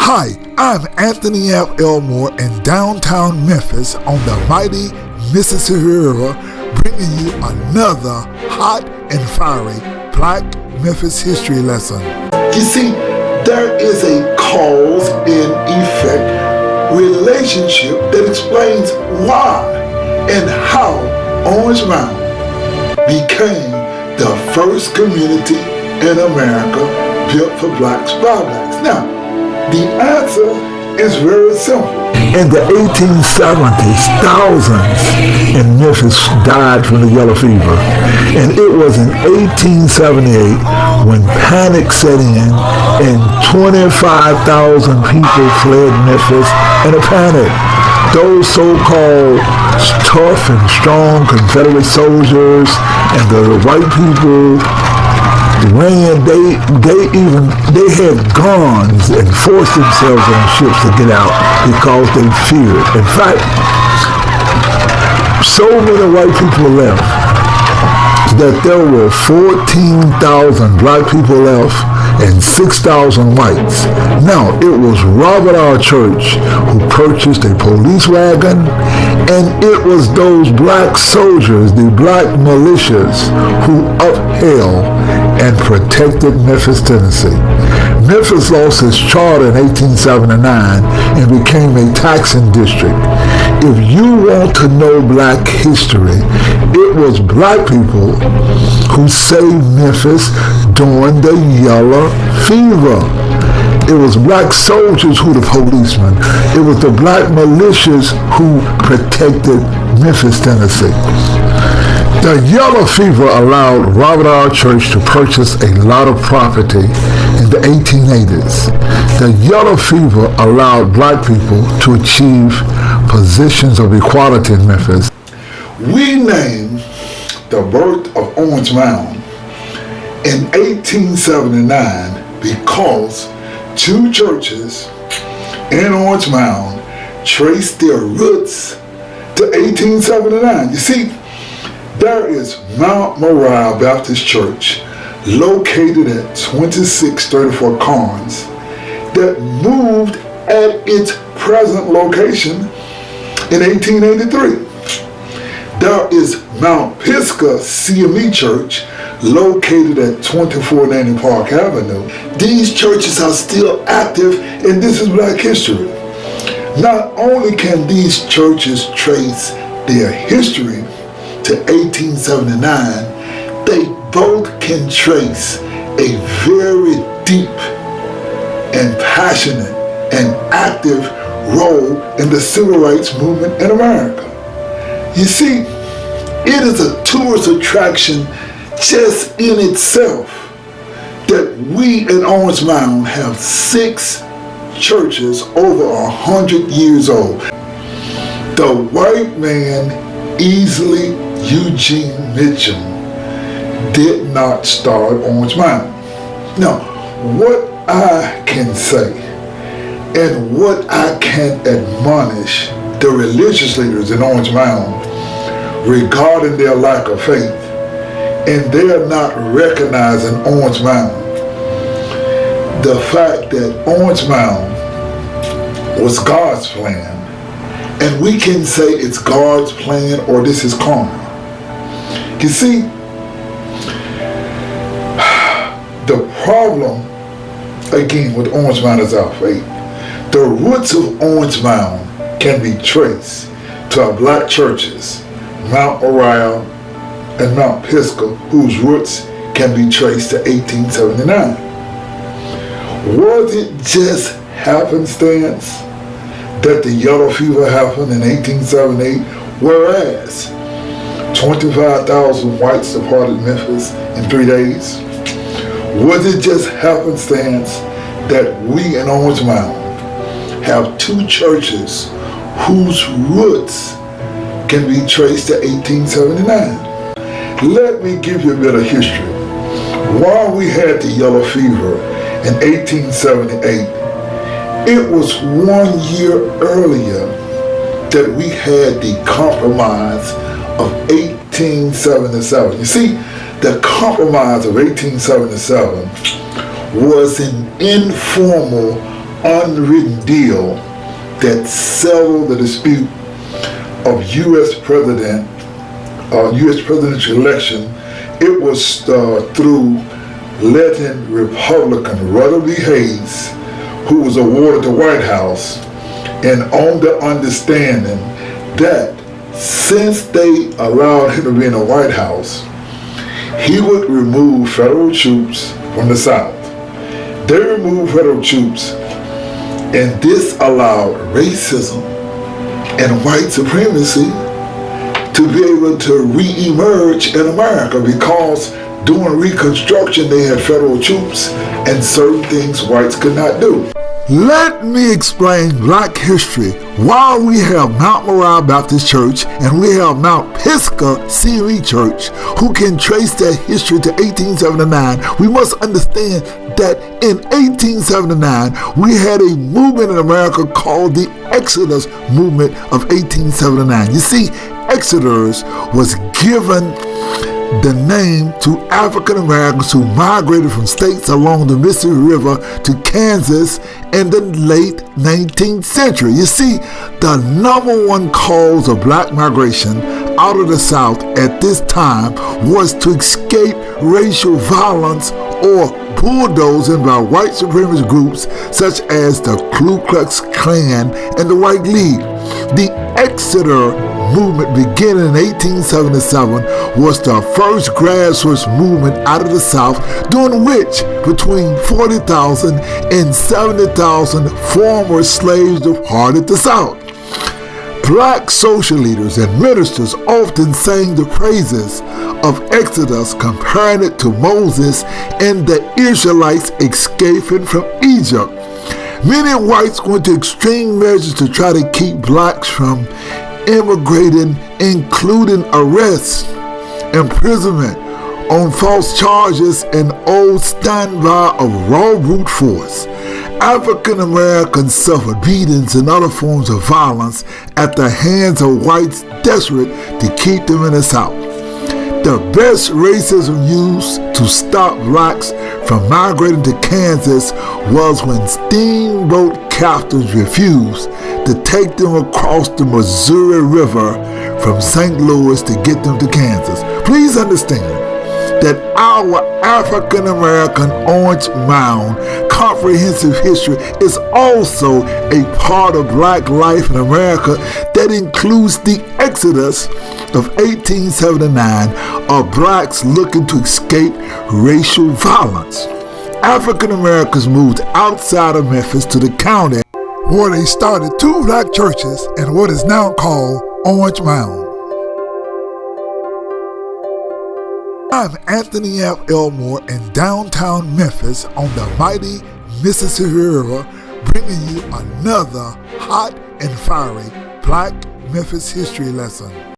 Hi, I'm Anthony F. Elmore in downtown Memphis on the mighty Mississippi River, bringing you another hot and fiery Black Memphis history lesson. You see, there is a cause and effect relationship that explains why and how Orange Mound became the first community in America built for blacks by blacks. Now, the answer is very simple. In the 1870s, thousands in Memphis died from the yellow fever. And it was in 1878 when panic set in and 25,000 people fled Memphis in a panic. Those so-called tough and strong Confederate soldiers and the white people ran, they had guns and forced themselves on ships to get out because they feared. In fact, so many white people left that there were 14,000 black people left and 6,000 whites. Now, it was Robert R. Church who purchased a police wagon, and it was those black soldiers, the black militias, who upheld and protected Memphis, Tennessee. Memphis lost its charter in 1879 and became a taxing district. If you want to know black history, it was black people who saved Memphis during the Yellow Fever. It was black soldiers who were the policemen. It was the black militias who protected Memphis, Tennessee. The Yellow Fever allowed Robert R. Church to purchase a lot of property in the 1880s. The Yellow Fever allowed black people to achieve positions of equality in Memphis. We named the birth of Orange Mound in 1879 because two churches in Orange Mound traced their roots to 1879. You see, there is Mount Moriah Baptist Church located at 2634 Carnes that moved at its present location in 1883. There is Mount Pisgah CME Church located at 2490 Park Avenue. These churches are still active, and this is Black history. Not only can these churches trace their history to 1879, they both can trace a very deep and passionate and active role in the civil rights movement in America. You see, it is a tourist attraction just in itself that we in Orange Mound have 6 churches over 100 years old. The white man, easily Eugene Meacheam, did not start Orange Mound. Now, what I can say and what I can admonish the religious leaders in Orange Mound regarding their lack of faith, and they are not recognizing Orange Mound, the fact that Orange Mound was God's plan, and we can say it's God's plan or this is karma. You see, the problem again with Orange Mound is our faith. The roots of Orange Mound can be traced to our black churches, Mount Moriah and Mount Pisgah, whose roots can be traced to 1879. Was it just happenstance that the Yellow Fever happened in 1878, whereas 25,000 whites departed Memphis in 3 days? Was it just happenstance that we in Orange Mound have 2 churches whose roots can be traced to 1879? Let me give you a bit of history. While we had the Yellow Fever in 1878, it was 1 year earlier that we had the Compromise of 1877. You see, the Compromise of 1877 was an informal unwritten deal that settled the dispute of U.S. presidential election. It was through letting Republican Rutherford B. Hayes, who was awarded the White House, and on the understanding that since they allowed him to be in the White House, he would remove federal troops from the South. They removed federal troops, and this allowed racism and white supremacy to be able to re-emerge in America, because during Reconstruction they had federal troops and certain things whites could not do. Let me explain Black history. While we have Mount Moriah Baptist Church and we have Mount Pisgah CME Church, who can trace their history to 1879, we must understand that in 1879 we had a movement in America called the Exodus movement of 1879. You see, Exodus was given the name to African Americans who migrated from states along the Mississippi River to Kansas in the late 19th century. You see, the number one cause of black migration out of the South at this time was to escape racial violence or bulldozing by white supremacist groups such as the Ku Klux Klan and the White League. The Exeter movement beginning in 1877 was the first grassroots movement out of the South, during which between 40,000 and 70,000 former slaves departed the South. Black social leaders and ministers often sang the praises of Exodus, comparing it to Moses and the Israelites escaping from Egypt. Many whites went to extreme measures to try to keep blacks from immigrating, including arrests, imprisonment on false charges, and old standby of raw brute force. African Americans suffered beatings and other forms of violence at the hands of whites desperate to keep them in the South. The best racism used to stop blacks from migrating to Kansas was when steamboat captains refused to take them across the Missouri River from St. Louis to get them to Kansas. Please understand that our African American Orange Mound comprehensive history is also a part of black life in America that includes the Exodus of 1879 of blacks looking to escape racial violence. African Americans moved outside of Memphis to the county where they started two black churches in what is now called Orange Mound. I'm Anthony F. Elmore in downtown Memphis on the mighty Mississippi River, bringing you another hot and fiery Black Memphis history lesson.